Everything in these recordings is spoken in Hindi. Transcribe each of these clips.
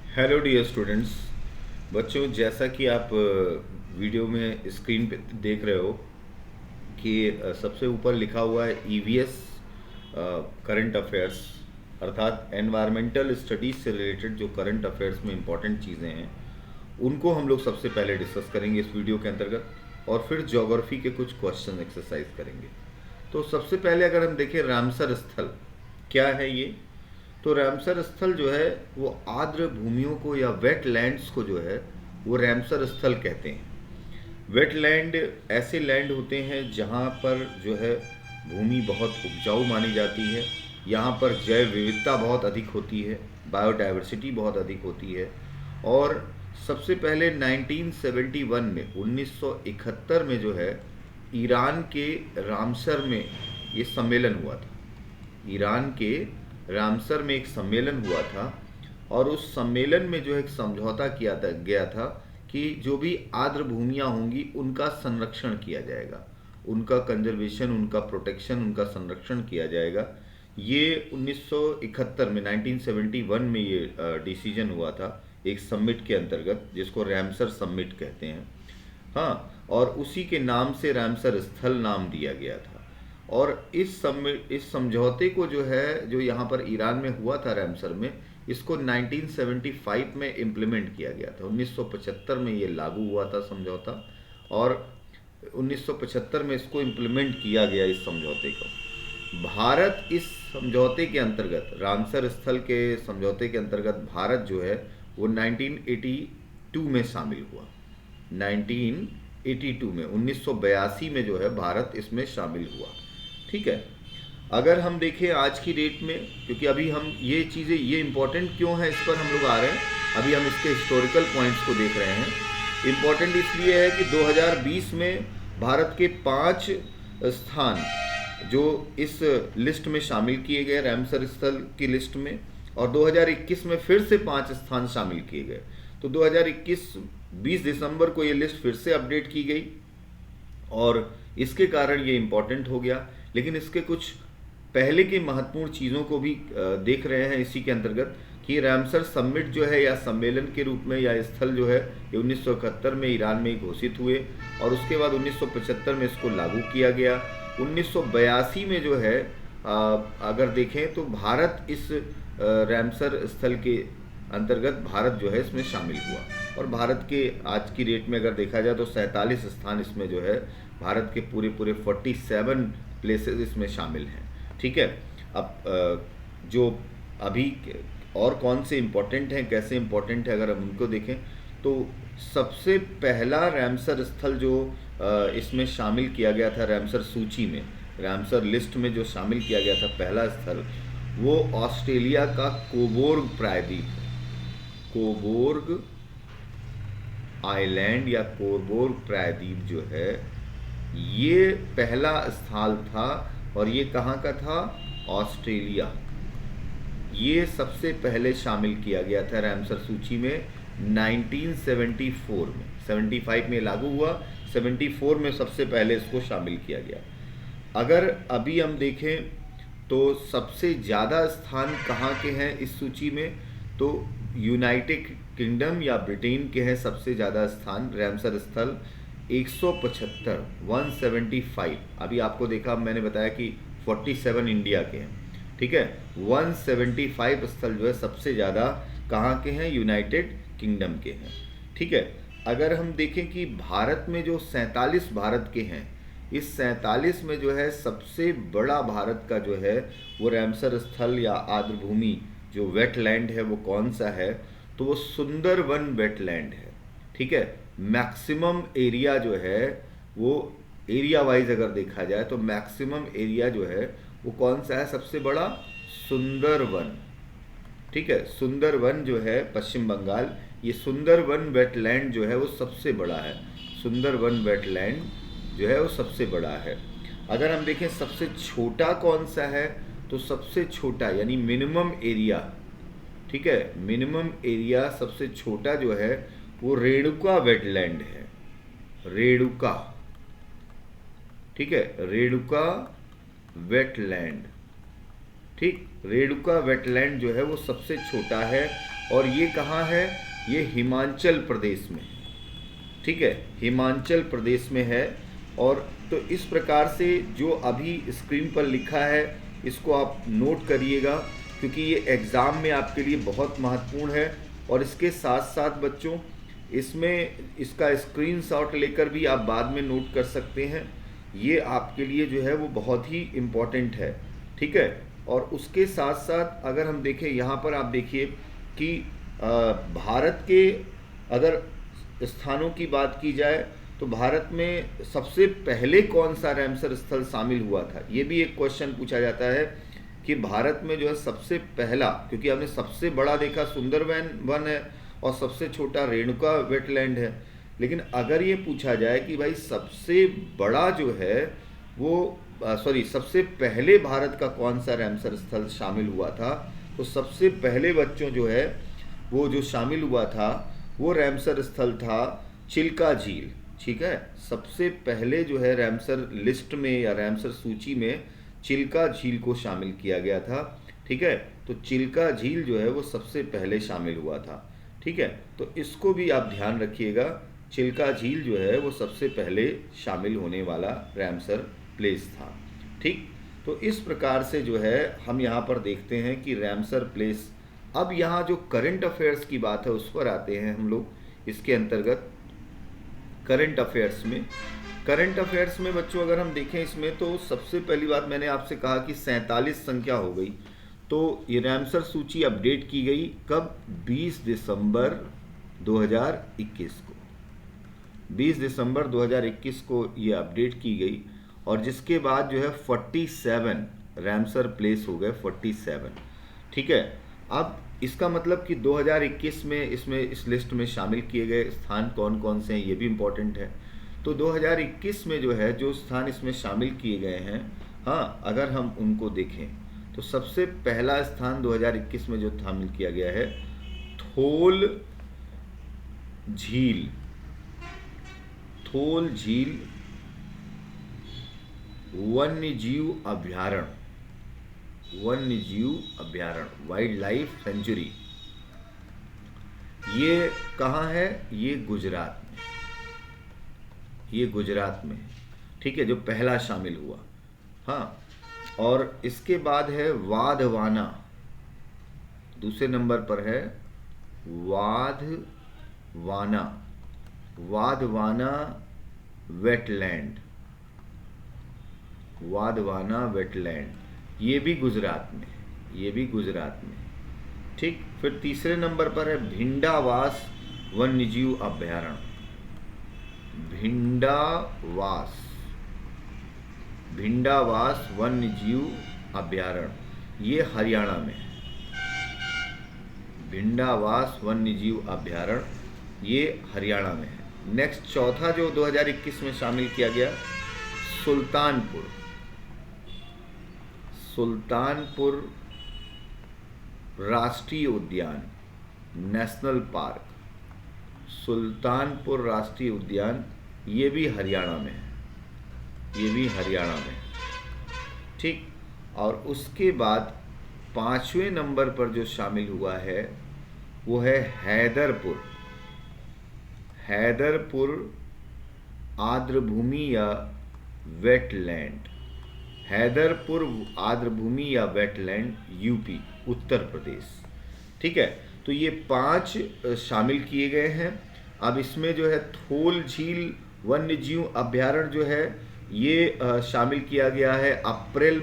Hello dear students. बच्चों, जैसा कि आप वीडियो में स्क्रीन पे देख रहे हो कि सबसे ऊपर लिखा हुआ है ईवीएस करंट अफेयर्स, अर्थात एनवायरमेंटल स्टडीज से रिलेटेड जो करंट अफेयर्स में इंपॉर्टेंट चीज़ें हैं उनको हम लोग सबसे पहले डिस्कस करेंगे इस वीडियो के अंतर्गत, और फिर ज्योग्राफी के कुछ क्वेश्चन एक्सरसाइज करेंगे। तो सबसे पहले अगर हम देखें रामसर स्थल क्या है ये, तो रामसर स्थल जो है वो आर्द्र भूमियों को या वेटलैंड्स को जो है वो रामसर स्थल कहते हैं। वेटलैंड ऐसे लैंड होते हैं जहाँ पर जो है भूमि बहुत उपजाऊ मानी जाती है, यहाँ पर जैव विविधता बहुत अधिक होती है, बायोडाइवर्सिटी बहुत अधिक होती है। और सबसे पहले 1971 में 1971 में जो है ईरान के रामसर में ये सम्मेलन हुआ था। ईरान के रामसर में एक सम्मेलन हुआ था और उस सम्मेलन में जो एक समझौता किया गया था कि जो भी आर्द्र भूमियाँ होंगी उनका संरक्षण किया जाएगा, उनका कंजर्वेशन, उनका प्रोटेक्शन, उनका संरक्षण किया जाएगा। ये 1971 में 1971 में ये डिसीजन हुआ था एक समिट के अंतर्गत, जिसको रामसर समिट कहते हैं। हाँ, और उसी के नाम से रामसर स्थल नाम दिया गया था। और इस समझौते को जो है, जो यहाँ पर ईरान में हुआ था रामसर में, इसको 1975 में इम्प्लीमेंट किया गया था। 1975 में ये लागू हुआ था समझौता, और 1975 में इसको इम्प्लीमेंट किया गया इस समझौते को। भारत इस समझौते के अंतर्गत, रामसर स्थल के समझौते के अंतर्गत भारत जो है वो 1982 में शामिल हुआ। 1982 में 1982 में जो है भारत इसमें शामिल हुआ। ठीक है। अगर हम देखें आज की डेट में, क्योंकि अभी हम ये चीज़ें, ये इंपॉर्टेंट क्यों है, इस पर हम लोग आ रहे हैं। अभी हम इसके हिस्टोरिकल पॉइंट्स को देख रहे हैं। इम्पॉर्टेंट इसलिए है कि 2020 में भारत के 5 स्थान जो इस लिस्ट में शामिल किए गए, रामसर स्थल की लिस्ट में, और 2021 में फिर से 5 स्थान शामिल किए गए। तो 2021 20 दिसंबर को ये लिस्ट फिर से अपडेट की गई और इसके कारण ये इम्पोर्टेंट हो गया। लेकिन इसके कुछ पहले की महत्वपूर्ण चीज़ों को भी देख रहे हैं इसी के अंतर्गत, कि रामसर समिट जो है या सम्मेलन के रूप में या स्थल जो है ये 1971 में ईरान में घोषित हुए, और उसके बाद 1975 में इसको लागू किया गया। 1982 में जो है अगर देखें तो भारत इस रामसर स्थल के अंतर्गत भारत जो है इसमें शामिल हुआ, और भारत के आज की डेट में अगर देखा जाए तो 47 स्थान इसमें जो है भारत के पूरे 47 प्लेसेस इसमें शामिल हैं। ठीक है। अब जो अभी और कौन से इम्पोर्टेंट हैं, कैसे इम्पोर्टेंट है, अगर हम उनको देखें तो सबसे पहला रामसर स्थल जो इसमें शामिल किया गया था रामसर सूची में, रामसर लिस्ट में जो शामिल किया गया था पहला स्थल, वो ऑस्ट्रेलिया का कोबोर्ग प्रायद्वीप है। कोबोर्ग आइलैंड या कोबोर्ग प्रायद्वीप जो है ये पहला स्थल था, और ये कहाँ का था? ऑस्ट्रेलिया। ये सबसे पहले शामिल किया गया था रामसर सूची में 1974 में। 75 में लागू हुआ, 74 में सबसे पहले इसको शामिल किया गया। अगर अभी हम देखें तो सबसे ज़्यादा स्थान कहाँ के हैं इस सूची में, तो यूनाइटेड किंगडम या ब्रिटेन के हैं सबसे ज़्यादा स्थान। रामसर स्थल 175, 175। अभी आपको देखा, मैंने बताया कि 47 इंडिया के हैं। ठीक है। 175 स्थल जो है सबसे ज़्यादा कहाँ के हैं? यूनाइटेड किंगडम के हैं। ठीक है। अगर हम देखें कि भारत में जो 47 भारत के हैं, इस 47 में जो है सबसे बड़ा भारत का जो है वो रामसर स्थल या आर्द्र भूमि जो वेटलैंड है वो कौन सा है? तो वो सुंदरवन वेटलैंड है। ठीक है। मैक्सिमम एरिया जो है वो एरिया वाइज अगर देखा जाए तो मैक्सिमम एरिया जो है वो कौन सा है? सबसे बड़ा सुंदरवन। ठीक है। सुंदरवन जो है पश्चिम बंगाल, ये सुंदरवन वेटलैंड जो है वो सबसे बड़ा है। सुंदरवन वेटलैंड जो है वो सबसे बड़ा है। अगर हम देखें सबसे छोटा कौन सा है, तो सबसे छोटा यानी मिनिमम एरिया, ठीक है, मिनिमम एरिया सबसे छोटा जो है वो रेणुका वेटलैंड है। रेणुका। ठीक है। रेणुका वेटलैंड। ठीक। रेणुका वेटलैंड जो है वो सबसे छोटा है, और ये कहाँ है, ये हिमाचल प्रदेश में, ठीक है, हिमाचल प्रदेश में है। और तो इस प्रकार से जो अभी स्क्रीन पर लिखा है इसको आप नोट करिएगा, क्योंकि ये एग्ज़ाम में आपके लिए बहुत महत्वपूर्ण है। और इसके साथ साथ बच्चों इसमें इसका स्क्रीनशॉट लेकर भी आप बाद में नोट कर सकते हैं, ये आपके लिए जो है वो बहुत ही इम्पॉर्टेंट है, ठीक है। और उसके साथ साथ अगर हम देखें यहाँ पर आप देखिए कि भारत के अगर स्थानों की बात की जाए तो भारत में सबसे पहले कौन सा रैमसर स्थल शामिल हुआ था, ये भी एक क्वेश्चन पूछा जाता है कि भारत में जो है सबसे पहला, क्योंकि हमने सबसे बड़ा देखा सुंदरवन वन है और सबसे छोटा रेणुका वेटलैंड है, लेकिन अगर ये पूछा जाए कि भाई सबसे बड़ा जो है वो सबसे पहले भारत का कौन सा रैमसर स्थल शामिल हुआ था, तो सबसे पहले बच्चों जो है वो जो शामिल हुआ था वो रैमसर स्थल था चिल्का झील, ठीक है। सबसे पहले जो है रैमसर लिस्ट में या रैमसर सूची में चिल्का झील को शामिल किया गया था, ठीक है। तो चिल्का झील जो है वो सबसे पहले शामिल हुआ था, ठीक है। तो इसको भी आप ध्यान रखिएगा, चिल्का झील जो है वो सबसे पहले शामिल होने वाला रैमसर प्लेस था, ठीक। तो इस प्रकार से जो है हम यहाँ पर देखते हैं कि रैमसर प्लेस। अब यहाँ जो करंट अफेयर्स की बात है उस पर आते हैं हम लोग। इसके अंतर्गत करंट अफेयर्स में बच्चों अगर हम देखें इसमें, तो सबसे पहली बात मैंने आपसे कहा कि 47 संख्या हो गई, तो ये रैमसर सूची अपडेट की गई कब, 20 दिसंबर 2021 को, 20 दिसंबर 2021 को ये अपडेट की गई। और जिसके बाद जो है 47 रैमसर प्लेस हो गए, 47, ठीक है। अब इसका मतलब कि 2021 में इसमें इस लिस्ट में शामिल किए गए स्थान कौन कौन से हैं ये भी इम्पोर्टेंट है। तो 2021 में जो है जो स्थान इसमें शामिल किए गए हैं, हाँ, अगर हम उनको देखें तो सबसे पहला स्थान 2021 में जो शामिल किया गया है थोल झील वन्यजीव अभ्यारण्य, वाइल्ड लाइफ सेंचुरी। ये कहाँ है, ये गुजरात में, ठीक है, जो पहला शामिल हुआ, हाँ। और इसके बाद है वाधवाना, दूसरे नंबर पर है वाधवाना वेटलैंड, ये भी गुजरात में, ठीक। फिर तीसरे नंबर पर है भिंडावास वन्यजीव अभ्यारण्य, भिंडावास वन्यजीव अभ्यारण्य, ये हरियाणा में है। भिंडावास वन्यजीव अभ्यारण्य ये हरियाणा में है। नेक्स्ट चौथा जो 2021 में शामिल किया गया सुल्तानपुर राष्ट्रीय उद्यान, नेशनल पार्क, सुल्तानपुर राष्ट्रीय उद्यान, ये भी हरियाणा में है, ठीक। और उसके बाद पांचवें नंबर पर जो शामिल हुआ है वो है हैदरपुर आर्द्रभूमि या वेटलैंड, यूपी, उत्तर प्रदेश, ठीक है। तो ये 5 शामिल किए गए हैं। अब इसमें जो है थोल झील वन्यजीव अभ्यारण्य जो है ये शामिल किया गया है अप्रैल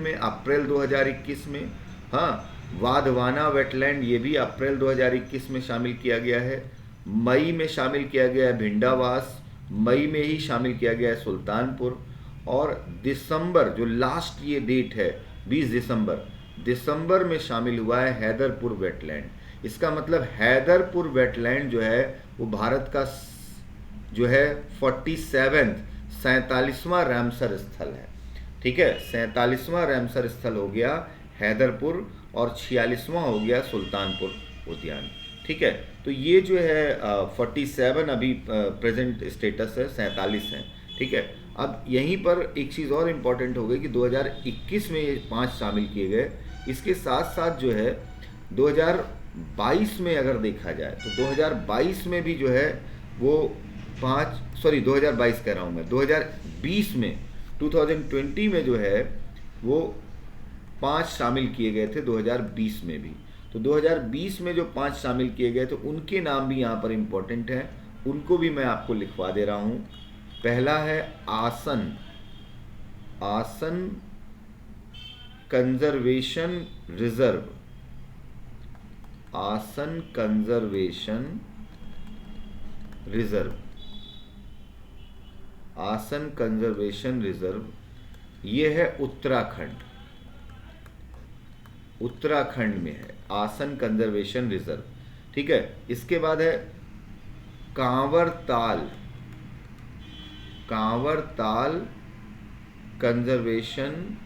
2021 में, हाँ। वाधवाना वेटलैंड ये भी अप्रैल 2021 में शामिल किया गया है। मई में शामिल किया गया है भिंडावास, मई में ही शामिल किया गया है सुल्तानपुर। और दिसंबर जो लास्ट ये डेट है 20 दिसंबर में शामिल हुआ है हैदरपुर वेटलैंड। इसका मतलब हैदरपुर वेटलैंड जो है वो भारत का जो है 47वां रैमसर स्थल है, ठीक है। 47वां रैमसर स्थल हो गया हैदरपुर और 46वां हो गया सुल्तानपुर उद्यान, ठीक है। तो ये जो है 47 अभी प्रेजेंट स्टेटस है, 47 है, ठीक है। अब यहीं पर एक चीज़ और इम्पॉर्टेंट हो गई कि 2021 में ये 5 शामिल किए गए। इसके साथ साथ जो है 2022 में अगर देखा जाए तो 2022 में भी जो है वो 2022 कह रहा हूँ मैं, 2020 में 2020 में जो है वो 5 शामिल किए गए थे 2020 में भी। तो 2020 में जो 5 शामिल किए गए थे उनके नाम भी यहाँ पर इम्पोर्टेंट हैं, उनको भी मैं आपको लिखवा दे रहा हूँ। पहला है आसन कंजर्वेशन रिजर्व, आसन कंजर्वेशन रिजर्व, आसन कंजर्वेशन रिजर्व, ये है उत्तराखंड में है आसन कंजर्वेशन रिजर्व। ठीक है, इसके बाद है कांवरताल कंजर्वेशन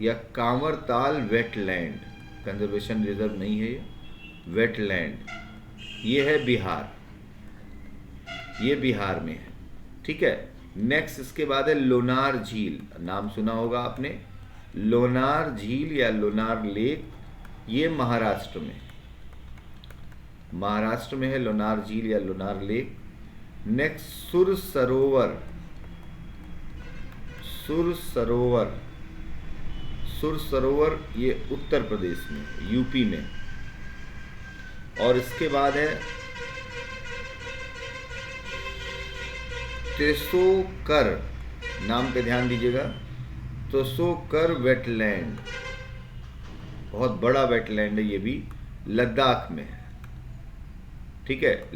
या कांवरताल वेटलैंड कंजर्वेशन रिजर्व नहीं है, ये वेटलैंड, ये है बिहार, ये बिहार में है। ठीक है, नेक्स्ट इसके बाद है लोनार झील, नाम सुना होगा आपने, लोनार झील या लोनार लेक, ये महाराष्ट्र में है लोनार झील या लोनार लेक। नेक्स्ट सुर सरोवर, ये उत्तर प्रदेश में, यूपी में। और इसके बाद है त्रिशोकर, नाम पे ध्यान दीजिएगा, त्रिशोकर वेटलैंड, बहुत बड़ा वेटलैंड है, ये भी लद्दाख में है। ठीक है,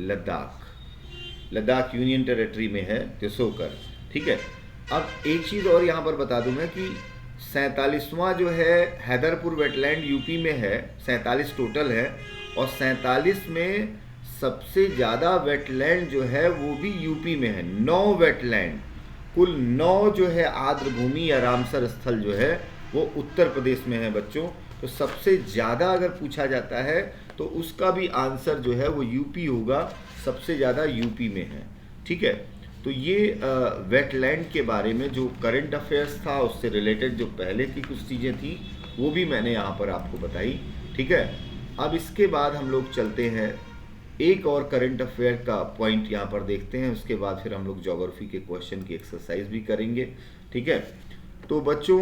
लद्दाख यूनियन टेरिटरी में है त्रिशोकर। ठीक है, अब एक चीज़ और यहाँ पर बता दूं मैं कि 47वां जो है हैदरपुर वेटलैंड यूपी में है, 47 टोटल है, और 47 में सबसे ज़्यादा वेटलैंड जो है वो भी यूपी में है, 9 वेटलैंड, कुल 9 जो है आर्द्र भूमि या रामसर स्थल जो है वो उत्तर प्रदेश में है बच्चों। तो सबसे ज़्यादा अगर पूछा जाता है तो उसका भी आंसर जो है वो यूपी होगा, सबसे ज़्यादा यूपी में है। ठीक है, तो ये वेटलैंड के बारे में जो करंट अफेयर्स था, उससे रिलेटेड जो पहले की कुछ चीज़ें थी वो भी मैंने यहाँ पर आपको बताई। ठीक है, अब इसके बाद हम लोग चलते हैं एक और करंट अफेयर का पॉइंट यहाँ पर देखते हैं, उसके बाद फिर हम लोग ज्योग्राफी के क्वेश्चन की एक्सरसाइज भी करेंगे। ठीक है, तो बच्चों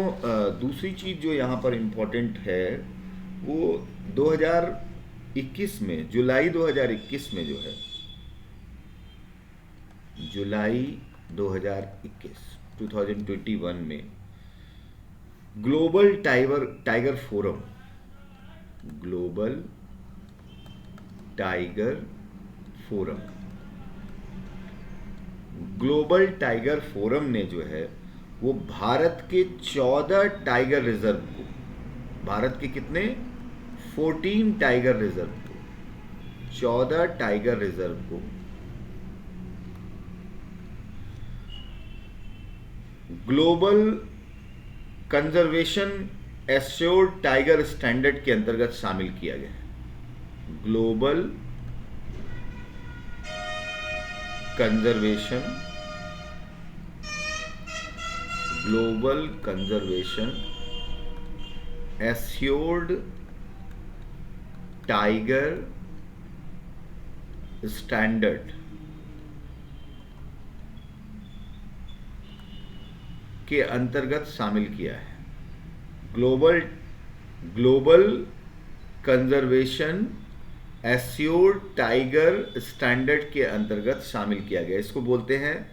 दूसरी चीज़ जो यहाँ पर इम्पोर्टेंट है वो 2021 में, जुलाई 2021 में जो है, जुलाई 2021 में global tiger forum, global tiger forum ने जो है वो भारत के 14 टाइगर रिजर्व को, भारत के कितने 14 टाइगर रिजर्व को, 14 टाइगर रिजर्व को global conservation assured tiger standard के अंतर्गत शामिल किया गया है। Global conservation assured tiger standard के अंतर्गत शामिल किया है। Global conservation assured tiger standard के अंतर्गत शामिल किया गया। इसको बोलते हैं,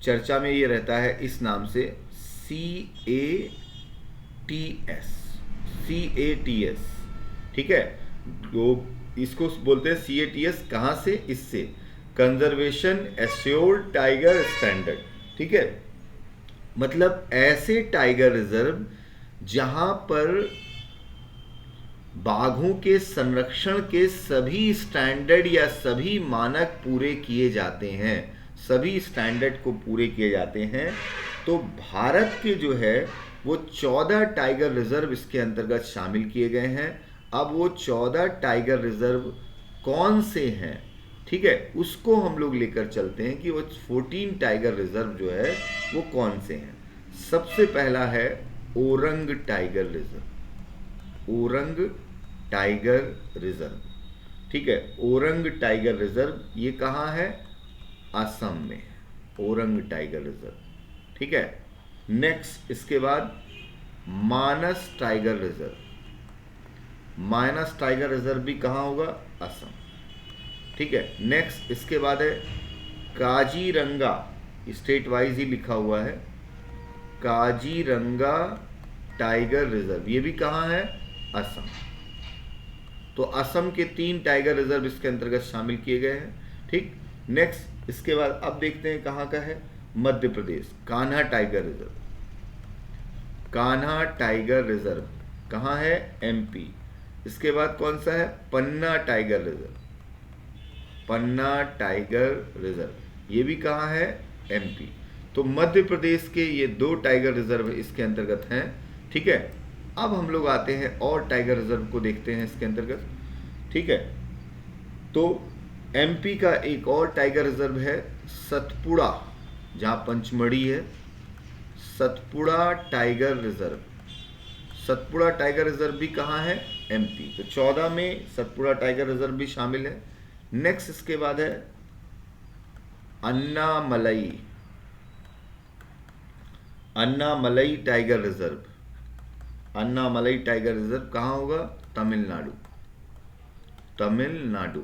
चर्चा में ये रहता है इस नाम से, CATS। ठीक है, इसको बोलते हैं CATS, कहाँ से, इससे कंजर्वेशन एश्योर्ड टाइगर स्टैंडर्ड। ठीक है, मतलब ऐसे टाइगर रिजर्व जहां पर बाघों के संरक्षण के सभी स्टैंडर्ड या सभी मानक पूरे किए जाते हैं, सभी स्टैंडर्ड को पूरे किए जाते हैं। तो भारत के जो है वो 14 टाइगर रिजर्व इसके अंतर्गत शामिल किए गए हैं। अब वो 14 टाइगर रिजर्व कौन से हैं, ठीक है, उसको हम लोग लेकर चलते हैं कि वो 14 टाइगर रिजर्व जो है वो कौन से हैं। सबसे पहला है orang tiger reserve. Orang tiger reserve. ठीक है, ओरंग टाइगर रिजर्व ये कहाँ है? असम में है ओरंग टाइगर रिजर्व। ठीक है, नेक्स्ट इसके बाद मानस टाइगर रिजर्व। मानस टाइगर रिजर्व भी कहाँ होगा? असम। ठीक है, नेक्स्ट इसके बाद है काजीरंगा, स्टेट वाइज ही लिखा हुआ है, काजीरंगा टाइगर रिजर्व, ये भी कहाँ है? असम। तो असम के 3 टाइगर रिजर्व इसके अंतर्गत शामिल किए गए हैं। ठीक, नेक्स्ट इसके बाद अब देखते हैं कहाँ का है? Madhya Pradesh, Kanha tiger reserve. Kanha tiger reserve कहाँ है? एमपी। इसके बाद कौन सा है? Panna tiger reserve. Panna tiger reserve ये भी कहाँ है? एमपी। तो मध्य प्रदेश के ये 2 टाइगर रिजर्व इसके अंतर्गत हैं। ठीक है, अब हम लोग आते हैं और टाइगर रिजर्व को देखते हैं इसके अंतर्गत। ठीक है, तो एमपी का एक और टाइगर रिजर्व है सतपुड़ा, जहाँ पंचमढ़ी है, Satpura tiger reserve. Satpura tiger reserve भी कहाँ है? एमपी। तो 14 में सतपुड़ा टाइगर रिजर्व भी शामिल है। नेक्स्ट इसके बाद है Annamalai. Annamalai tiger reserve. Annamalai tiger reserve कहाँ होगा? तमिलनाडु। तमिलनाडु।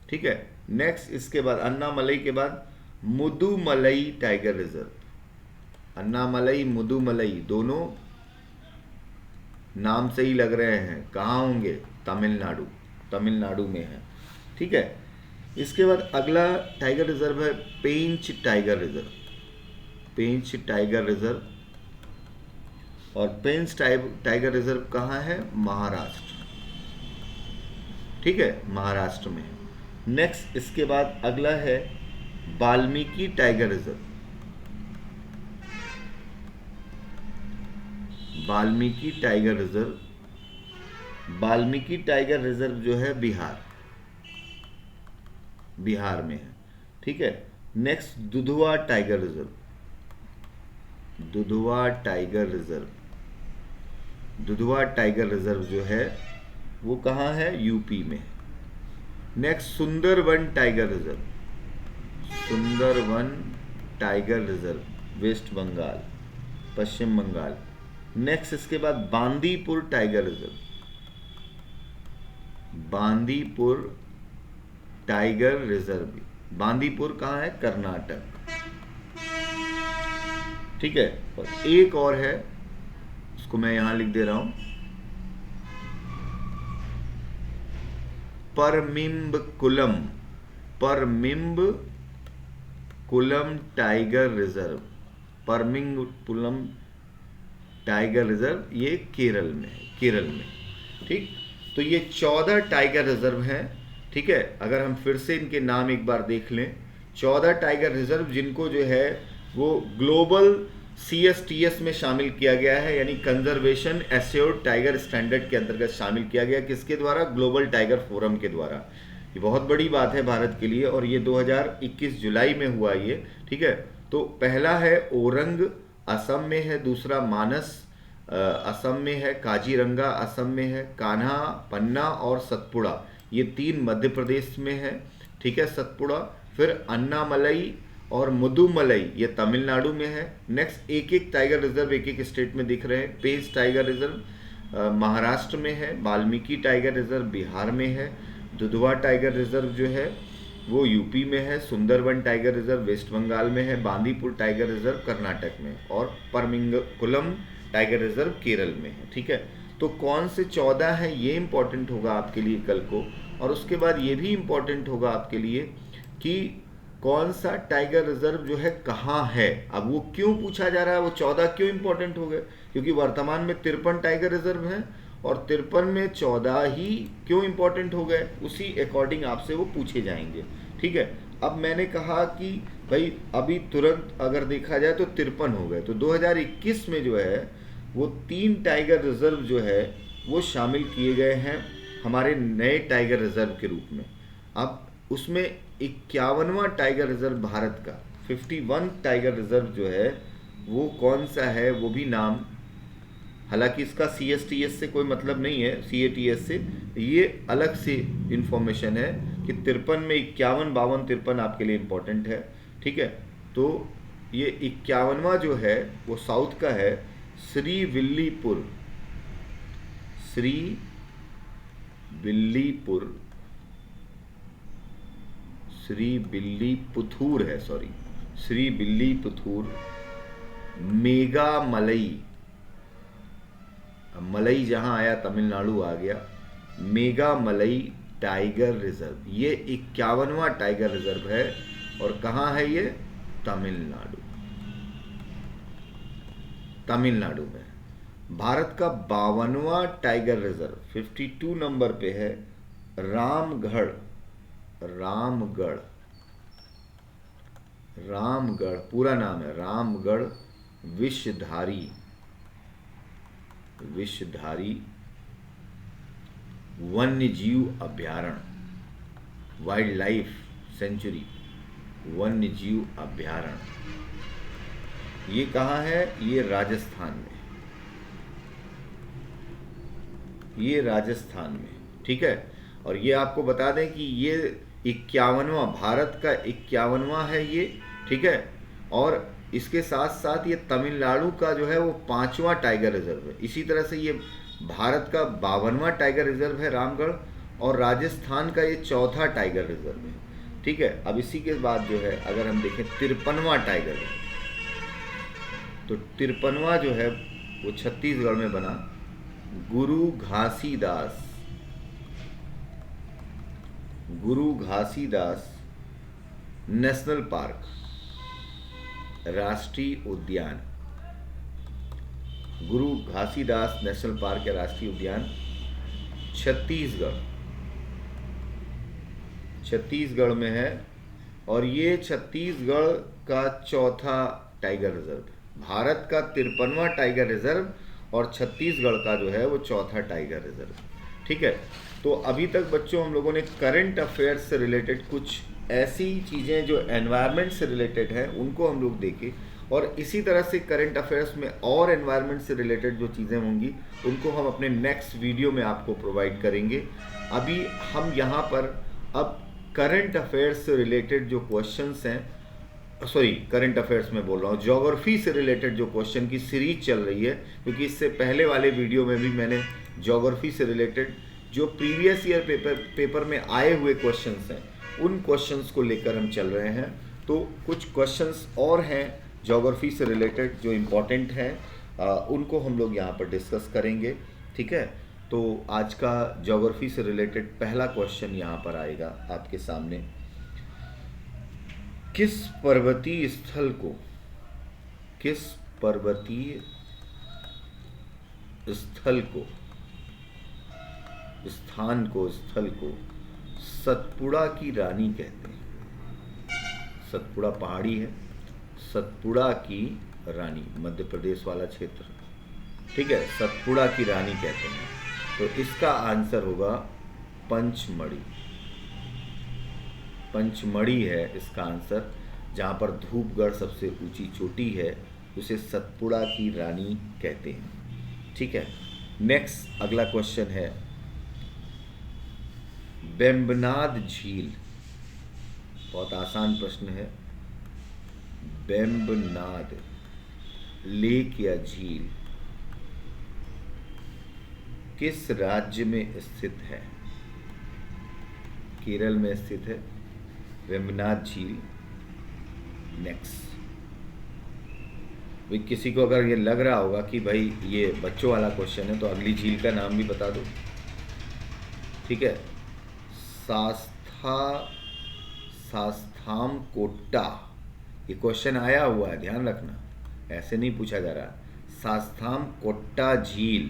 ठीक है, नेक्स्ट इसके बाद अन्नामलई के बाद मुदुमलई टाइगर रिजर्व। अन्नामलई मुदुमलई दोनों नाम से ही लग रहे हैं, कहाँ होंगे? तमिलनाडु। तमिलनाडु में है। ठीक है, इसके बाद अगला टाइगर रिजर्व है पेंच टाइगर रिजर्व। पेंच टाइगर रिजर्व, और पेंच टाइगर रिजर्व कहाँ है? महाराष्ट्र। ठीक है, महाराष्ट्र में है। नेक्स्ट इसके बाद अगला है Valmiki tiger reserve. Valmiki tiger reserve, Valmiki tiger reserve जो है बिहार, बिहार में है। ठीक है, next Dudhwa tiger reserve. Dudhwa tiger reserve, Dudhwa tiger reserve जो है वो कहाँ है? यूपी में। Next Sundarban tiger reserve. Sundarban tiger reserve waste Bengal, पश्चिम बंगाल। नेक्स्ट इसके बाद Bandipur tiger reserve. Bandipur tiger reserve, Bandipur कहाँ है? कर्नाटक। ठीक है, और एक और है, उसको मैं यहां लिख दे रहा हूं, परमिम्बकुलम। परमिम्बकुलम टाइगर रिजर्व। परमिम्बकुलम टाइगर रिजर्व ये केरल में है, केरल में। ठीक, तो ये 14 टाइगर रिजर्व हैं। ठीक है, अगर हम फिर से इनके नाम एक बार देख लें, 14 टाइगर रिजर्व जिनको जो है वो ग्लोबल CSTS में शामिल किया गया है, यानी कंजर्वेशन एश्योर्ड टाइगर स्टैंडर्ड के अंतर्गत शामिल किया गया। किसके द्वारा? ग्लोबल टाइगर फोरम के द्वारा। ये बहुत बड़ी बात है भारत के लिए, और ये 2021 जुलाई में हुआ ये। ठीक है, तो पहला है ओरंग, असम में है। दूसरा मानस, असम में है। काजीरंगा असम में है। कान्हा, पन्ना और सतपुड़ा ये 3 मध्य प्रदेश में है। ठीक है, सतपुड़ा। फिर अन्नामलई और मुदुमलई ये तमिलनाडु में है। नेक्स्ट एक एक टाइगर रिजर्व एक एक स्टेट में दिख रहे हैं। पेंच टाइगर रिजर्व महाराष्ट्र में है। वाल्मीकि टाइगर रिजर्व बिहार में है। दुधवा टाइगर रिजर्व जो है वो यूपी में है। Sundarban tiger reserve waste Bengal में है। बांदीपुर टाइगर रिजर्व कर्नाटक में, और परमिंगकुलम टाइगर रिजर्व केरल में है। ठीक है, तो कौन से 14 हैं ये इंपॉर्टेंट होगा आपके लिए कल को। और उसके बाद ये भी इंपॉर्टेंट होगा आपके लिए कि कौन सा टाइगर रिजर्व जो है कहाँ है। अब वो क्यों पूछा जा रहा है, वो 14 क्यों इंपॉर्टेंट हो गए? क्योंकि वर्तमान में 53 टाइगर रिजर्व हैं, और 53 में 14 ही क्यों इंपॉर्टेंट हो गए, उसी अकॉर्डिंग आपसे वो पूछे जाएंगे। ठीक है, अब मैंने कहा कि भाई अभी तुरंत अगर देखा जाए तो 53 हो गए, तो 2021 में जो है वो 3 टाइगर रिजर्व जो है वो शामिल किए गए हैं हमारे नए टाइगर रिजर्व के रूप में। अब उसमें 51वां टाइगर रिजर्व भारत का 51 टाइगर रिजर्व जो है वो कौन सा है, वो भी नाम हालांकि इसका CSTS से कोई मतलब नहीं है, CATS से, ये अलग से इंफॉर्मेशन है कि 53 में 51, 52, 53 आपके लिए इम्पोर्टेंट है। ठीक है, तो ये 51वां जो है वो साउथ का है, श्री विल्लीपुर, श्री विल्लीपुर, श्री विल्लीपुथूर है, सॉरी, श्री विल्लीपुथूर मेघामलई, मलई जहां आया तमिलनाडु आ गया, मेघामलई टाइगर रिजर्व, ये 51वां टाइगर रिजर्व है और कहाँ है ये? तमिलनाडु, तमिलनाडु में। भारत का 52वां टाइगर रिजर्व 52 नंबर पे है रामगढ़, रामगढ़, रामगढ़ पूरा नाम है रामगढ़ विषधारी, विषधारी वन्य जीव अभ्यारण्य, वाइल्ड लाइफ सेंचुरी, वन्य जीव अभ्यारण्य। ये कहाँ है? ये राजस्थान में, ये राजस्थान में। ठीक है, और ये आपको बता दें कि ये 51वां, भारत का 51वां है ये। ठीक है, और इसके साथ साथ ये तमिलनाडु का जो है वो 5वां टाइगर रिजर्व है। इसी तरह से ये भारत का 52वां टाइगर रिजर्व है रामगढ़, और राजस्थान का ये 4था टाइगर रिजर्व है। ठीक है, अब इसी के बाद जो है अगर हम देखें 53वां टाइगर रिजर्व, तो 53वां जो है वो छत्तीसगढ़ में बना, गुरु घासीदास, गुरु घासीदास नेशनल पार्क, राष्ट्रीय उद्यान, गुरु घासीदास नेशनल पार्क या राष्ट्रीय उद्यान, छत्तीसगढ़, छत्तीसगढ़ में है, और ये छत्तीसगढ़ का 4था टाइगर रिजर्व है। भारत का 53वां टाइगर रिजर्व और छत्तीसगढ़ का जो है वो 4था टाइगर रिजर्व। ठीक है, तो अभी तक बच्चों हम लोगों ने करंट अफेयर्स से रिलेटेड कुछ ऐसी चीज़ें जो एनवायरनमेंट से रिलेटेड हैं उनको हम लोग देखें, और इसी तरह से करंट अफेयर्स में और एनवायरनमेंट से रिलेटेड जो चीज़ें होंगी उनको हम अपने नेक्स्ट वीडियो में आपको प्रोवाइड करेंगे। अभी हम यहाँ पर अब करंट अफेयर्स से रिलेटेड जो क्वेश्चंस हैं, सॉरी करंट अफेयर्स में बोल रहा हूँ, ज्योग्राफी से रिलेटेड जो क्वेश्चन की सीरीज चल रही है, क्योंकि इससे पहले वाले वीडियो में भी मैंने ज्योग्राफी से रिलेटेड जो प्रीवियस ईयर पेपर में आए हुए क्वेश्चंस हैं उन क्वेश्चंस को लेकर हम चल रहे हैं। तो कुछ क्वेश्चंस और हैं ज्योग्राफी से रिलेटेड जो इम्पोर्टेंट हैं, उनको हम लोग यहाँ पर डिस्कस करेंगे। ठीक है, तो आज का ज्योग्राफी से रिलेटेड पहला क्वेश्चन यहाँ पर आएगा आपके सामने। किस पर्वतीय स्थल को, किस पर्वतीय स्थल को, स्थान को, स्थल को सतपुड़ा की रानी कहते हैं। सतपुड़ा पहाड़ी है, सतपुड़ा की रानी, मध्य प्रदेश वाला क्षेत्र। ठीक है, सतपुड़ा की रानी कहते हैं। तो इसका आंसर होगा पंचमढ़ी, पंचमढ़ी है इसका आंसर। जहाँ पर धूपगढ़ सबसे ऊंची चोटी है उसे सतपुड़ा की रानी कहते हैं। ठीक है, नेक्स्ट अगला क्वेश्चन है, बेम्बनाद झील, बहुत आसान प्रश्न है। बेम्बनाद लेक या झील किस राज्य में स्थित है? केरल में स्थित है वेम्बनाद झील। नेक्स्ट, किसी को अगर ये लग रहा होगा कि भाई ये बच्चों वाला क्वेश्चन है तो अगली झील का नाम भी बता दो। ठीक है, सास्थाम कोट्टा, ये क्वेश्चन आया हुआ है, ध्यान रखना, ऐसे नहीं पूछा जा रहा। सास्थाम कोट्टा झील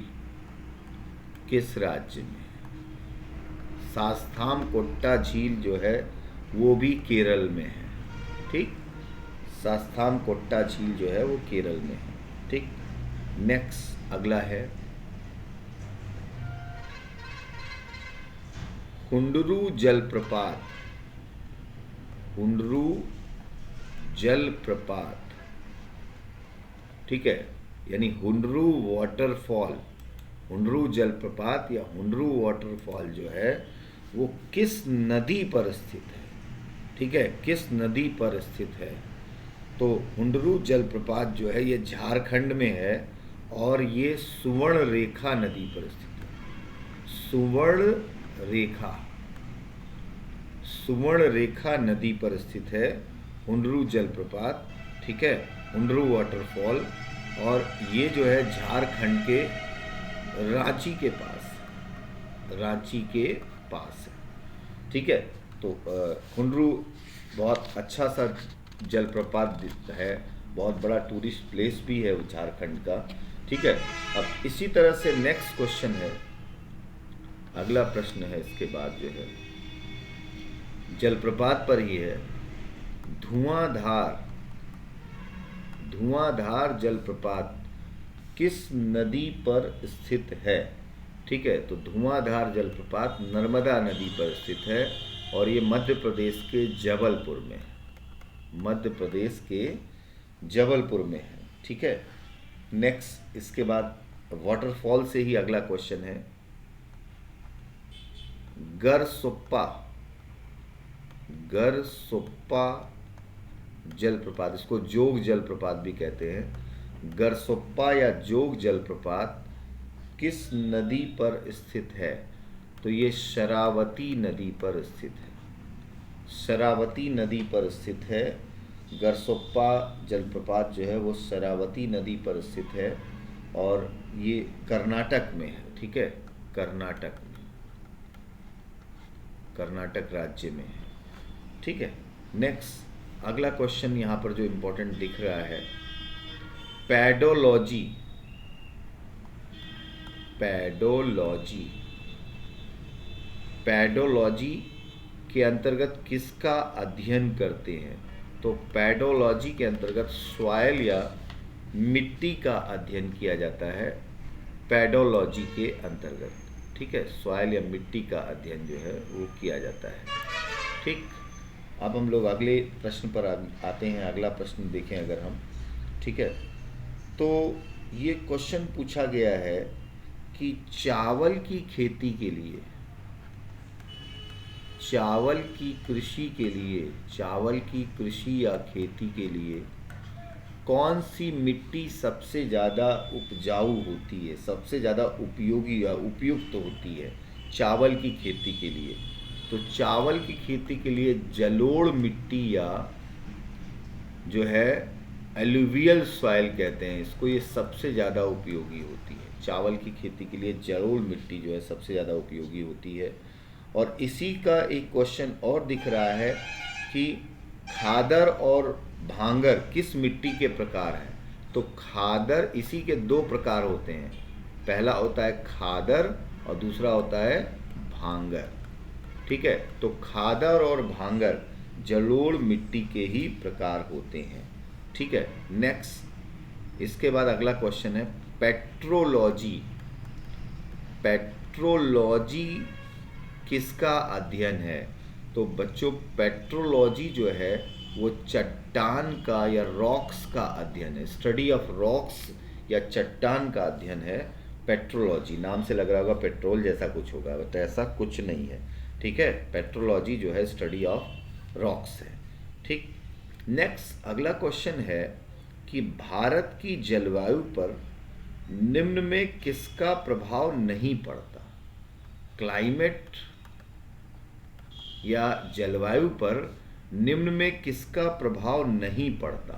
किस राज्य में? सास्थाम कोट्टा झील जो है वो भी केरल में है। ठीक, सास्थाम कोट्टा झील जो है वो केरल में है। ठीक, नेक्स्ट अगला है, हुंडरू जलप्रपात, हुंडरू जलप्रपात, ठीक है, यानी हुंडरू वाटरफॉल, हुंडरू जलप्रपात या हुंडरू वाटरफॉल जो है वो किस नदी पर स्थित है, ठीक है, किस नदी पर स्थित है। तो हुंडरू जलप्रपात जो है ये झारखंड में है और ये सुवर्ण रेखा नदी पर स्थित है। सुवर्ण रेखा, सुवर्ण रेखा नदी पर स्थित है हुंडरू जलप्रपात, ठीक है, हुंडरू वाटरफॉल। और ये जो है झारखंड के रांची के पास, रांची के पास है, ठीक है। तो हुंडरू बहुत अच्छा सा जलप्रपात है, बहुत बड़ा टूरिस्ट प्लेस भी है वो झारखंड का, ठीक है। अब इसी तरह से नेक्स्ट क्वेश्चन है, अगला प्रश्न है इसके बाद जो है जलप्रपात पर ही है। धुआंधार, धुआंधार जलप्रपात किस नदी पर स्थित है, ठीक है। तो धुआंधार जलप्रपात नर्मदा नदी पर स्थित है और ये मध्य प्रदेश के जबलपुर में है, मध्य प्रदेश के जबलपुर में है, ठीक है। नेक्स्ट इसके बाद वाटरफॉल से ही अगला क्वेश्चन है। गरसोप्पा, गरसोप्पा जलप्रपात, इसको जोग जलप्रपात भी कहते हैं। गरसोप्पा या जोग जलप्रपात किस नदी पर स्थित है। तो ये शरावती नदी पर स्थित है, शरावती नदी पर स्थित है। गरसोप्पा जलप्रपात जो है वो शरावती नदी पर स्थित है और ये कर्नाटक में है, ठीक है, कर्नाटक में, कर्नाटक राज्य में है, ठीक है। नेक्स्ट अगला क्वेश्चन यहाँ पर जो इम्पोर्टेंट दिख रहा है, पैडोलॉजी, पैडोलॉजी, पैडोलॉजी के अंतर्गत किसका अध्ययन करते हैं। तो पैडोलॉजी के अंतर्गत सॉइल या मिट्टी का अध्ययन किया जाता है, पैडोलॉजी के अंतर्गत, ठीक है, सॉइल या मिट्टी का अध्ययन जो है वो किया जाता है, ठीक। अब हम लोग अगले प्रश्न पर आते हैं। अगला प्रश्न देखें अगर हम, ठीक है। तो ये क्वेश्चन पूछा गया है कि चावल की खेती के लिए, चावल की कृषि के लिए, चावल की कृषि या खेती के लिए कौन सी मिट्टी सबसे ज़्यादा उपजाऊ होती है, सबसे ज़्यादा उपयोगी या उपयुक्त होती है चावल की खेती के लिए। तो चावल की खेती के लिए जलोढ़ मिट्टी या जो है एलुवियल सॉइल कहते हैं इसको, ये सबसे ज़्यादा उपयोगी होती है। चावल की खेती के लिए जलोढ़ मिट्टी जो है सबसे ज़्यादा उपयोगी होती है। और इसी का एक क्वेश्चन और दिख रहा है कि खादर और भांगर किस मिट्टी के प्रकार हैं। तो खादर, इसी के दो प्रकार होते हैं, पहला होता है खादर और दूसरा होता है भांगर, ठीक है। तो खादर और भांगर जलोढ़ मिट्टी के ही प्रकार होते हैं, ठीक है। नेक्स्ट इसके बाद अगला क्वेश्चन है पेट्रोलॉजी, पेट्रोलॉजी किसका अध्ययन है। तो बच्चों पेट्रोलॉजी जो है वो चट्टान का या रॉक्स का अध्ययन है, स्टडी ऑफ रॉक्स या चट्टान का अध्ययन है पेट्रोलॉजी। नाम से लग रहा होगा पेट्रोल जैसा कुछ होगा, बट ऐसा कुछ नहीं है, ठीक है। पेट्रोलॉजी जो है स्टडी ऑफ रॉक्स है, ठीक। नेक्स्ट अगला क्वेश्चन है कि भारत की जलवायु पर निम्न में किसका प्रभाव नहीं पड़ता। क्लाइमेट या जलवायु पर निम्न में किसका प्रभाव नहीं पड़ता,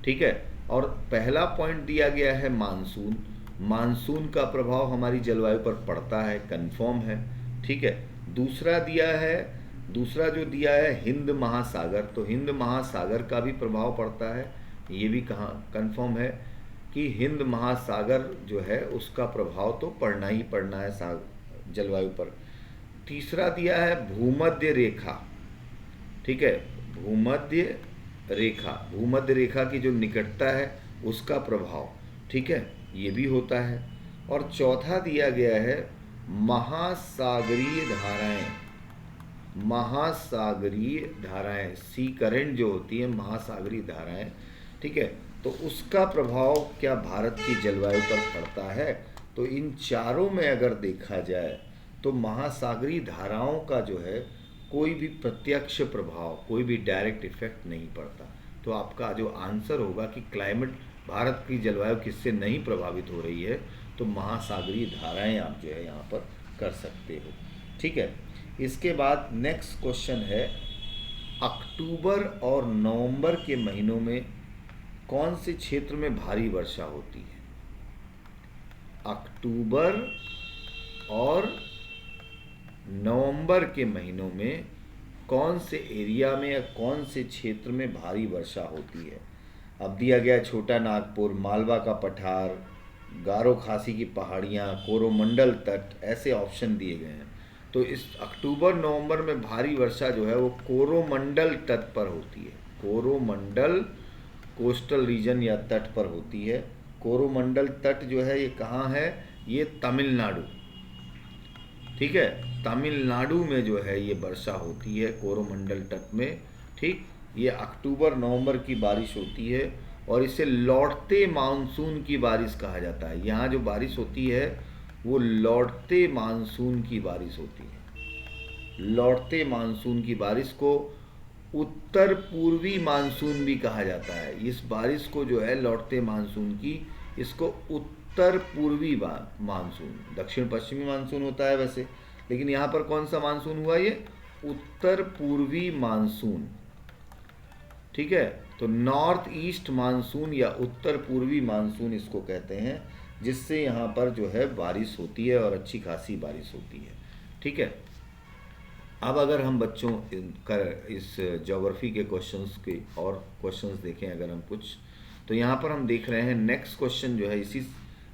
ठीक है। और पहला पॉइंट दिया गया है मानसून, मानसून का प्रभाव हमारी जलवायु पर पड़ता है, कंफर्म है, ठीक है। दूसरा दिया है, दूसरा जो दिया है हिंद महासागर, तो हिंद महासागर का भी प्रभाव पड़ता है, ये भी कहाँ कंफर्म है कि हिंद महासागर जो है उसका प्रभाव तो पड़ना ही पड़ना है जलवायु पर। तीसरा दिया है भूमध्य रेखा, ठीक है, भूमध्य रेखा, भूमध्य रेखा की जो निकटता है उसका प्रभाव, ठीक है, ये भी होता है। और चौथा दिया गया है महासागरीय धाराएं, महासागरीय धाराएं, सी करंट जो होती है, महासागरीय धाराएं, ठीक है। तो उसका प्रभाव क्या भारत की जलवायु पर पड़ता है? तो इन चारों में अगर देखा जाए तो महासागरीय धाराओं का जो है कोई भी प्रत्यक्ष प्रभाव, कोई भी डायरेक्ट इफेक्ट नहीं पड़ता। तो आपका जो आंसर होगा कि क्लाइमेट, भारत की जलवायु किससे नहीं प्रभावित हो रही है, तो महासागरीय धाराएं आप जो है यहाँ पर कर सकते हो। ठीक है। इसके बाद नेक्स्ट क्वेश्चन है, अक्टूबर और नवंबर के महीनों में कौन से क्षेत्र में भारी वर्षा होती है? अक्टूबर और नवंबर के महीनों में कौन से एरिया में या कौन से क्षेत्र में भारी वर्षा होती है? अब दिया गया छोटा नागपुर, मालवा का पठार, गारो खासी की पहाड़ियाँ, कोरोमंडल तट, ऐसे ऑप्शन दिए गए हैं। तो इस अक्टूबर नवंबर में भारी वर्षा जो है वो कोरोमंडल तट पर होती है। कोरोमंडल कोस्टल रीजन या तट पर होती है। कोरोमंडल तट जो है ये कहाँ है? ये तमिलनाडु। ठीक है, तमिलनाडु में जो है ये वर्षा होती है कोरोमंडल तट में। ठीक, ये अक्टूबर नवंबर की बारिश होती है और इसे लौटते मानसून की बारिश कहा जाता है। यहाँ जो बारिश होती है वो लौटते मानसून की बारिश होती है। लौटते मानसून की बारिश को उत्तर पूर्वी मानसून भी कहा जाता है। इस बारिश को जो है लौटते मानसून की, इसको उत्तर पूर्वी मानसून, दक्षिण पश्चिमी मानसून होता है वैसे, लेकिन यहाँ पर कौन सा मानसून हुआ? ये उत्तर पूर्वी मानसून। ठीक है, तो नॉर्थ ईस्ट मानसून या उत्तर पूर्वी मानसून इसको कहते हैं, जिससे यहाँ पर जो है बारिश होती है और अच्छी खासी बारिश होती है। ठीक है, अब अगर हम बच्चों इस ज्योग्राफी के क्वेश्चंस के और क्वेश्चंस देखें अगर हम कुछ, तो यहाँ पर हम देख रहे हैं नेक्स्ट क्वेश्चन जो है इसी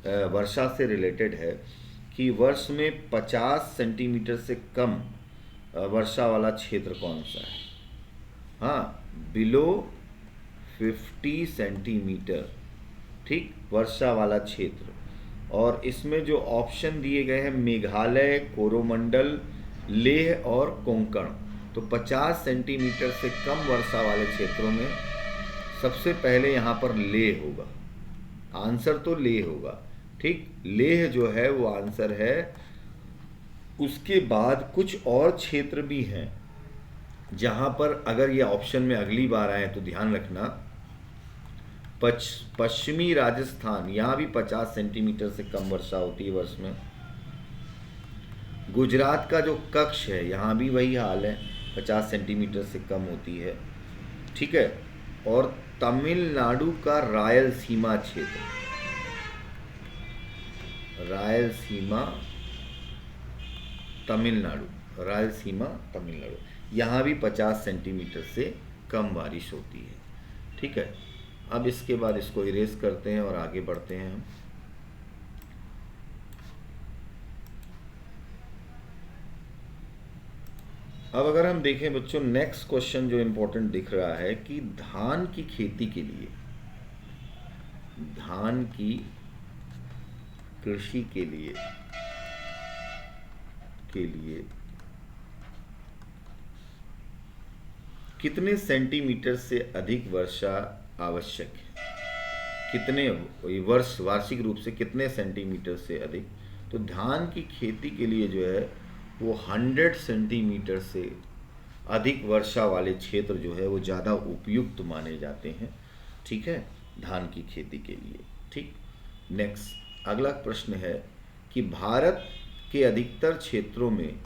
वर्षा से रिलेटेड है कि वर्ष में 50 सेंटीमीटर से कम वर्षा वाला क्षेत्र कौन सा है? हाँ, बिलो 50 सेंटीमीटर, ठीक, वर्षा वाला क्षेत्र। और इसमें जो ऑप्शन दिए गए हैं मेघालय, कोरोमंडल, लेह और कोंकण। तो 50 सेंटीमीटर से कम वर्षा वाले क्षेत्रों में सबसे पहले यहाँ पर लेह होगा। आंसर तो लेह होगा। ठीक, लेह जो है वो आंसर है। उसके बाद कुछ और क्षेत्र भी हैं जहाँ पर अगर ये ऑप्शन में अगली बार आए तो ध्यान रखना। पश्चिमी राजस्थान, यहाँ भी 50 सेंटीमीटर से कम वर्षा होती है वर्ष में। गुजरात का जो कच्छ है यहाँ भी वही हाल है, 50 सेंटीमीटर से कम होती है। ठीक है, और तमिलनाडु का रायलसीमा क्षेत्र, रायलसीमा तमिलनाडु, रायलसीमा तमिलनाडु, यहाँ भी 50 सेंटीमीटर से कम बारिश होती है। ठीक है, अब इसके बाद इसको इरेज करते हैं और आगे बढ़ते हैं हम। अब अगर हम देखें बच्चों, नेक्स्ट क्वेश्चन जो इम्पोर्टेंट दिख रहा है कि धान की खेती के लिए, धान की कृषि के लिए कितने सेंटीमीटर से अधिक वर्षा आवश्यक है? कितने वार्षिक रूप से कितने सेंटीमीटर से अधिक? तो धान की खेती के लिए जो है वो 100 सेंटीमीटर से अधिक वर्षा वाले क्षेत्र जो है वो ज़्यादा उपयुक्त माने जाते हैं। ठीक है, धान की खेती के लिए। ठीक, नेक्स्ट अगला प्रश्न है कि भारत के अधिकतर क्षेत्रों में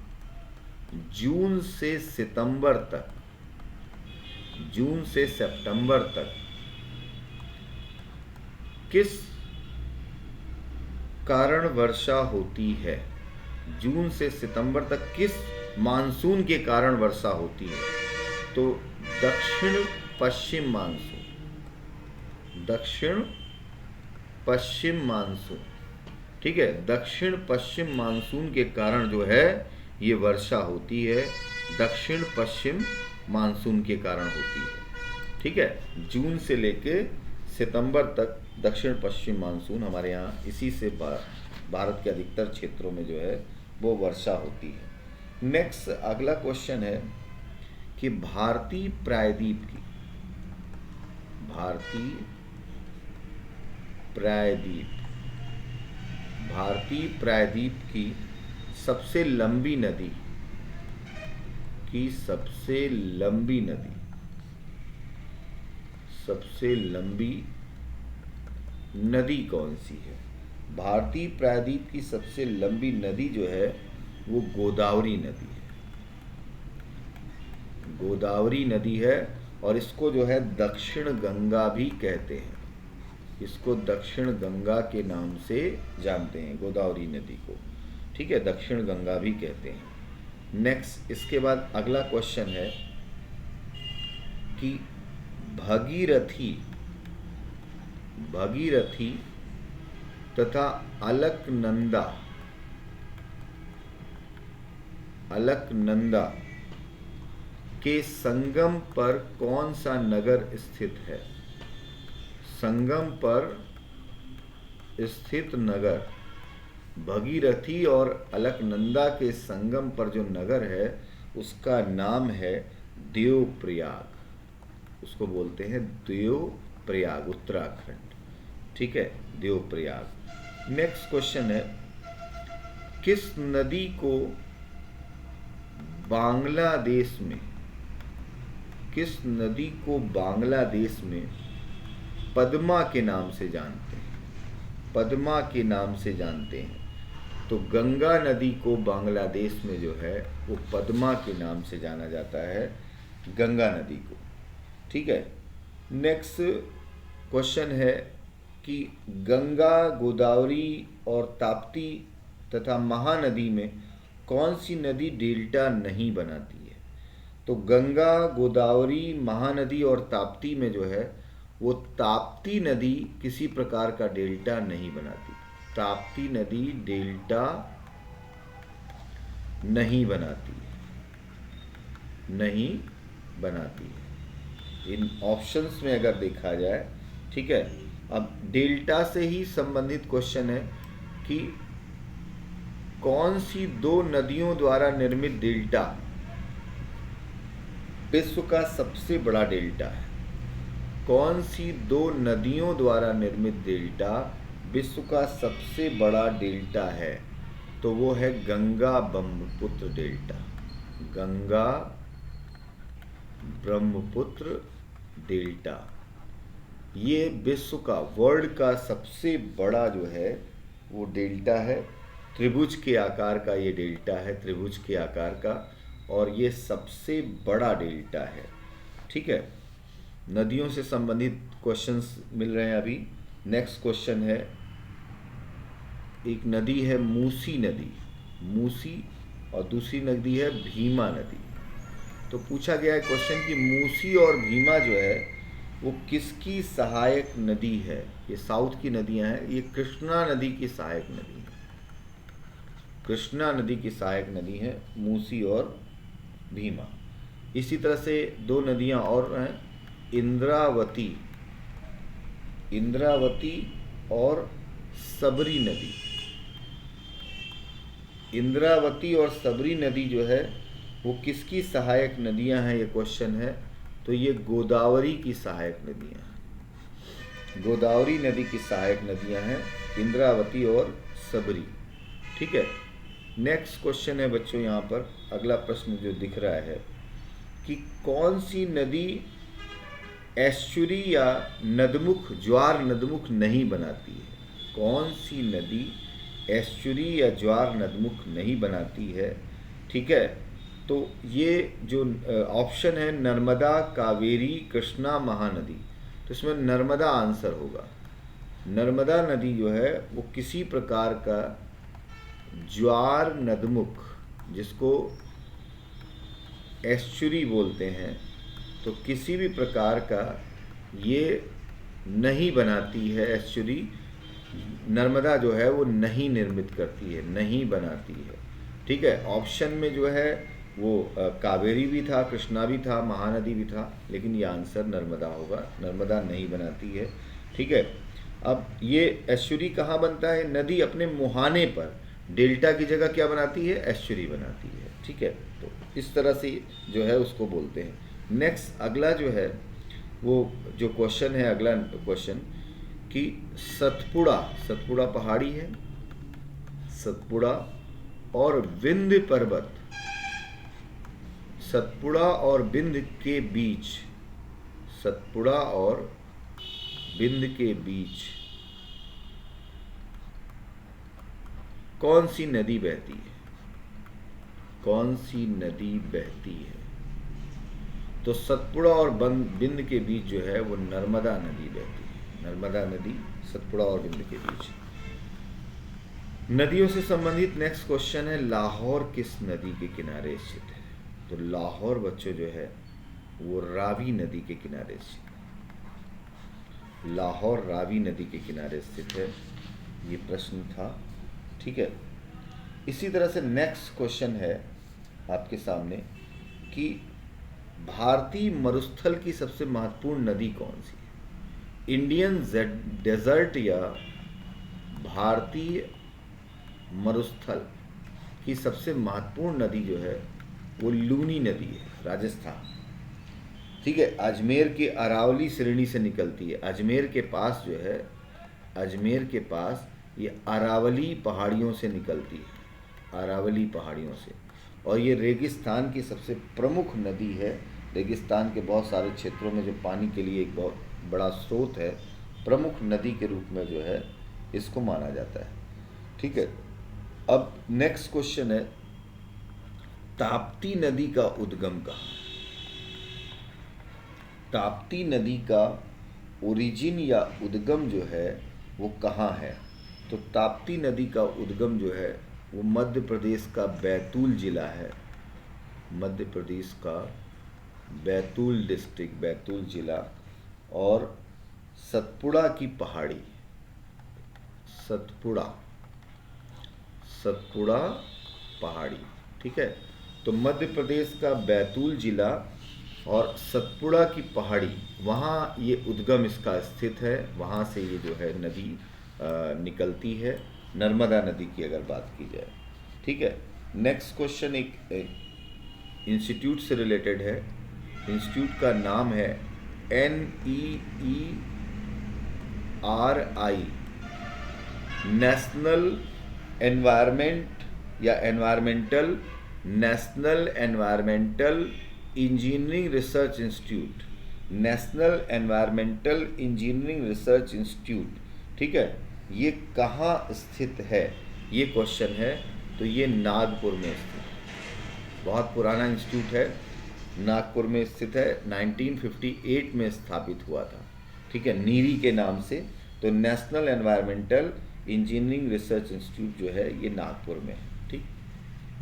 जून से सितंबर तक किस कारण वर्षा होती है? जून से सितंबर तक किस मानसून के कारण वर्षा होती है? तो दक्षिण पश्चिम मानसून। ठीक है, दक्षिण पश्चिम मानसून के कारण जो है ये वर्षा होती है, दक्षिण पश्चिम मानसून के कारण होती है। ठीक है, जून से लेके सितंबर तक दक्षिण पश्चिम मानसून हमारे यहाँ इसी से भारत के अधिकतर क्षेत्रों में जो है वो वर्षा होती है। नेक्स्ट अगला क्वेश्चन है कि भारतीय प्रायद्वीप प्रायद्वीप, भारतीय प्रायद्वीप की सबसे लंबी नदी सबसे लंबी नदी कौन सी है? भारतीय प्रायद्वीप की सबसे लंबी नदी जो है वो गोदावरी नदी है। गोदावरी नदी है और इसको जो है दक्षिण गंगा भी कहते हैं। इसको दक्षिण गंगा के नाम से जानते हैं, गोदावरी नदी को। ठीक है, दक्षिण गंगा भी कहते हैं। नेक्स्ट, इसके बाद अगला क्वेश्चन है कि भगीरथी तथा अलकनंदा के संगम पर कौन सा नगर स्थित है? संगम पर स्थित नगर, भगीरथी और अलकनंदा के संगम पर जो नगर है उसका नाम है देवप्रयाग। उसको बोलते हैं देवप्रयाग, उत्तराखंड। ठीक है, देवप्रयाग। नेक्स्ट क्वेश्चन है, किस नदी को बांग्लादेश में पद्मा के नाम से जानते हैं? पद्मा के नाम से जानते हैं। तो गंगा नदी को बांग्लादेश में जो है वो पद्मा के नाम से जाना जाता है, गंगा नदी को। ठीक है। नेक्स्ट क्वेश्चन है कि गंगा, गोदावरी और ताप्ती तथा महानदी में कौन सी नदी डेल्टा नहीं बनाती है? तो गंगा, गोदावरी, महानदी और ताप्ती में जो है वो ताप्ती नदी किसी प्रकार का डेल्टा नहीं बनाती। ताप्ती नदी डेल्टा नहीं बनाती है। इन ऑप्शंस में अगर देखा जाए, ठीक है। अब डेल्टा से ही संबंधित क्वेश्चन है कि कौन सी दो नदियों द्वारा निर्मित डेल्टा विश्व का सबसे बड़ा डेल्टा है? कौन सी दो नदियों द्वारा निर्मित डेल्टा विश्व का सबसे बड़ा डेल्टा है? तो वो है गंगा ब्रह्मपुत्र डेल्टा। गंगा ब्रह्मपुत्र डेल्टा, ये विश्व का, वर्ल्ड का सबसे बड़ा जो है वो डेल्टा है। त्रिभुज के आकार का ये डेल्टा है, त्रिभुज के आकार का, और ये सबसे बड़ा डेल्टा है। ठीक है, नदियों से संबंधित क्वेश्चंस मिल रहे हैं अभी। नेक्स्ट क्वेश्चन है, एक नदी है मूसी नदी, मूसी, और दूसरी नदी है भीमा नदी। तो पूछा गया है क्वेश्चन कि मूसी और भीमा जो है वो किसकी सहायक नदी है? ये साउथ की नदियां हैं, ये कृष्णा नदी की सहायक नदी है। कृष्णा नदी की सहायक नदी है मूसी और भीमा। इसी तरह से दो नदियां और हैं, इंद्रावती और सबरी नदी। इंद्रावती और सबरी नदी जो है वो किसकी सहायक नदियां हैं, ये क्वेश्चन है। तो ये गोदावरी की सहायक नदियां हैं। गोदावरी नदी की सहायक नदियां हैं इंद्रावती और सबरी। ठीक है। नेक्स्ट क्वेश्चन है बच्चों, यहाँ पर अगला प्रश्न जो दिख रहा है कि कौन सी नदी एस्चुरी या नदमुख, ज्वार नदमुख नहीं बनाती है? कौन सी नदी एस्चुरी या ज्वार नदमुख नहीं बनाती है? ठीक है, तो ये जो ऑप्शन है नर्मदा, कावेरी, कृष्णा, महानदी, तो इसमें नर्मदा आंसर होगा। नर्मदा नदी जो है वो किसी प्रकार का ज्वार नदमुख, जिसको एस्चुरी बोलते हैं, तो किसी भी प्रकार का ये नहीं बनाती है। एस्चुरी नर्मदा जो है वो नहीं निर्मित करती है, नहीं बनाती है। ठीक है, ऑप्शन में जो है वो कावेरी भी था, कृष्णा भी था, महानदी भी था, लेकिन ये आंसर नर्मदा होगा। नर्मदा नहीं बनाती है। ठीक है। अब ये एस्चुरी कहाँ बनता है? नदी अपने मुहाने पर डेल्टा की जगह क्या बनाती है? एस्चुरी बनाती है। ठीक है, तो इस तरह से जो है उसको बोलते हैं। नेक्स्ट अगला जो है वो जो क्वेश्चन है, अगला क्वेश्चन कि सतपुड़ा, सतपुड़ा पहाड़ी है, सतपुड़ा और विंध्य पर्वत, सतपुड़ा और विंध्य के बीच, सतपुड़ा और विंध्य के बीच कौन सी नदी बहती है? कौन सी नदी बहती है? तो सतपुड़ा और विंध्य के बीच जो है वो नर्मदा नदी बहती है। नर्मदा नदी सतपुड़ा और विंध्य के बीच। नदियों से संबंधित नेक्स्ट क्वेश्चन है, लाहौर किस नदी के किनारे स्थित है? तो लाहौर बच्चों जो है वो रावी नदी के किनारे स्थित है। लाहौर रावी नदी के किनारे स्थित है, ये प्रश्न था। ठीक है, इसी तरह से नेक्स्ट क्वेश्चन है आपके सामने कि भारतीय मरुस्थल की सबसे महत्वपूर्ण नदी कौन सी है? इंडियन डेजर्ट या भारतीय मरुस्थल की सबसे महत्वपूर्ण नदी जो है वो लूनी नदी है, राजस्थान। ठीक है, अजमेर की अरावली श्रेणी से निकलती है। अजमेर के पास जो है, अजमेर के पास ये अरावली पहाड़ियों से निकलती है, अरावली पहाड़ियों से। और ये रेगिस्तान की सबसे प्रमुख नदी है। रेगिस्तान के बहुत सारे क्षेत्रों में जो पानी के लिए एक बहुत बड़ा स्रोत है, प्रमुख नदी के रूप में जो है इसको माना जाता है। ठीक है, अब नेक्स्ट क्वेश्चन है, ताप्ती नदी का उद्गम कहाँ? ताप्ती नदी का ओरिजिन या उद्गम जो है वो कहाँ है? तो ताप्ती नदी का उद्गम जो है वो मध्य प्रदेश का बैतूल जिला है। मध्य प्रदेश का बैतूल डिस्ट्रिक्ट, बैतूल जिला, और सतपुड़ा की पहाड़ी, सतपुड़ा, सतपुड़ा पहाड़ी। ठीक है, तो मध्य प्रदेश का बैतूल जिला और सतपुड़ा की पहाड़ी, वहाँ ये उद्गम इसका स्थित है। वहाँ से ये जो है नदी निकलती है, नर्मदा नदी की अगर बात की जाए। ठीक है, नेक्स्ट क्वेश्चन एक इंस्टीट्यूट से रिलेटेड है। इंस्टीट्यूट का नाम है NEERI, नेशनल एनवायरमेंट या environmental, national environmental engineering research institute, national environmental engineering research institute. ठीक है, ये कहाँ स्थित है, ये क्वेश्चन है। तो ये नागपुर में स्थित है, बहुत पुराना इंस्टीट्यूट है, नागपुर में स्थित है। 1958 में स्थापित हुआ था। ठीक है, नीरी के नाम से। तो national environmental engineering research institute जो है ये नागपुर में है। ठीक,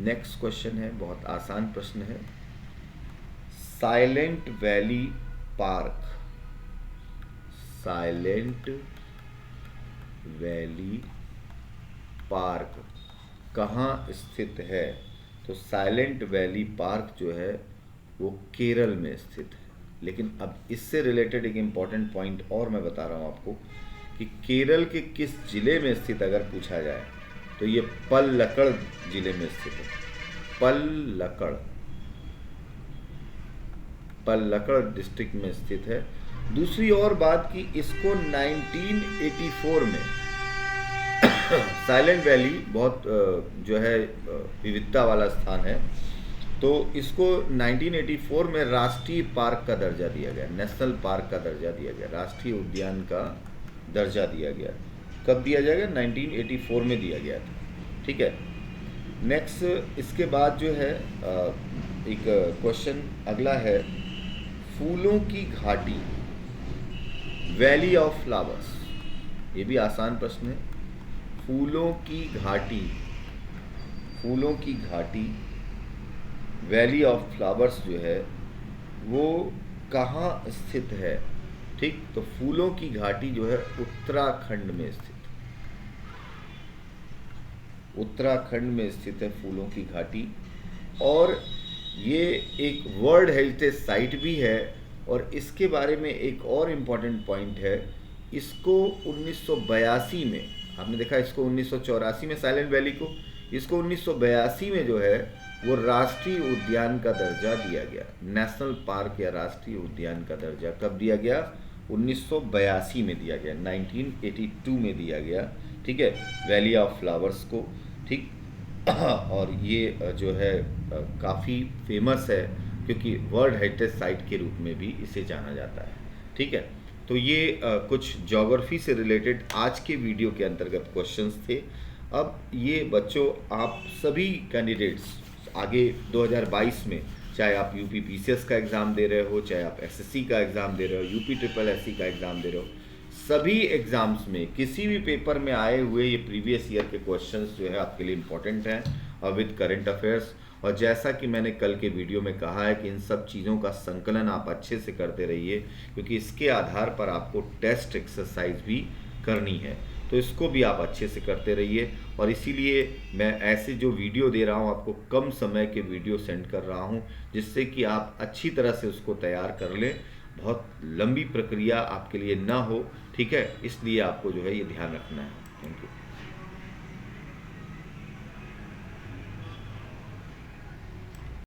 नेक्स्ट क्वेश्चन है, बहुत आसान प्रश्न है, silent valley park, silent valley park कहाँ स्थित है? तो साइलेंट वैली पार्क जो है वो केरल में स्थित है। लेकिन अब इससे रिलेटेड एक इम्पॉर्टेंट पॉइंट और मैं बता रहा हूँ आपको कि केरल के किस जिले में स्थित अगर पूछा जाए तो ये पलक्कड़ जिले में स्थित है। पलक्कड़, पलक्कड़ डिस्ट्रिक्ट में स्थित है। दूसरी और बात कि इसको 1984 में साइलेंट वैली बहुत जो है विविधता वाला स्थान है, तो इसको 1984 में राष्ट्रीय पार्क का दर्जा दिया गया, नेशनल पार्क का दर्जा दिया गया, राष्ट्रीय उद्यान का दर्जा दिया गया। कब दिया जाएगा? 1984 में दिया गया था। ठीक है, नेक्स्ट इसके बाद जो है एक क्वेश्चन अगला है, फूलों की घाटी, वैली ऑफ फ्लावर्स। ये भी आसान प्रश्न है। फूलों की घाटी, फूलों की घाटी, वैली ऑफ फ्लावर्स जो है वो कहाँ स्थित है? ठीक, तो फूलों की घाटी जो है उत्तराखंड में स्थित, उत्तराखंड में स्थित है फूलों की घाटी। और ये एक वर्ल्ड हेरिटेज साइट भी है। और इसके बारे में एक और इम्पॉर्टेंट पॉइंट है, इसको 1982 में, आपने देखा इसको 1984 में साइलेंट वैली को, इसको 1982 में जो है वो राष्ट्रीय उद्यान का दर्जा दिया गया, नेशनल पार्क या राष्ट्रीय उद्यान का दर्जा कब दिया गया? 1982 में दिया गया, 1982 में दिया गया, ठीक है, वैली ऑफ फ्लावर्स को, ठीक। और ये जो है काफ़ी फेमस है, क्योंकि वर्ल्ड हेरिटेज साइट के रूप में भी इसे जाना जाता है, ठीक है। तो ये कुछ ज्योग्राफी से रिलेटेड आज के वीडियो के अंतर्गत क्वेश्चंस थे। अब ये बच्चों, आप सभी कैंडिडेट्स आगे 2022 में, चाहे आप यूपी पीसीएस का एग्ज़ाम दे रहे हो, चाहे आप एसएससी का एग्ज़ाम दे रहे हो, यूपी ट्रिपल एससी का एग्ज़ाम दे रहे हो, सभी एग्ज़ाम्स में किसी भी पेपर में आए हुए ये प्रीवियस ईयर के क्वेश्चंस जो है आपके लिए इम्पोर्टेंट हैं, और विद करंट अफेयर्स। और जैसा कि मैंने कल के वीडियो में कहा है कि इन सब चीज़ों का संकलन आप अच्छे से करते रहिए, क्योंकि इसके आधार पर आपको टेस्ट एक्सरसाइज भी करनी है, तो इसको भी आप अच्छे से करते रहिए। और इसीलिए मैं ऐसे जो वीडियो दे रहा हूँ आपको, कम समय के वीडियो सेंड कर रहा हूँ, जिससे कि आप अच्छी तरह से उसको तैयार कर लें, बहुत लंबी प्रक्रिया आपके लिए ना हो, ठीक है। इसलिए आपको जो है ये ध्यान रखना है। Thank you.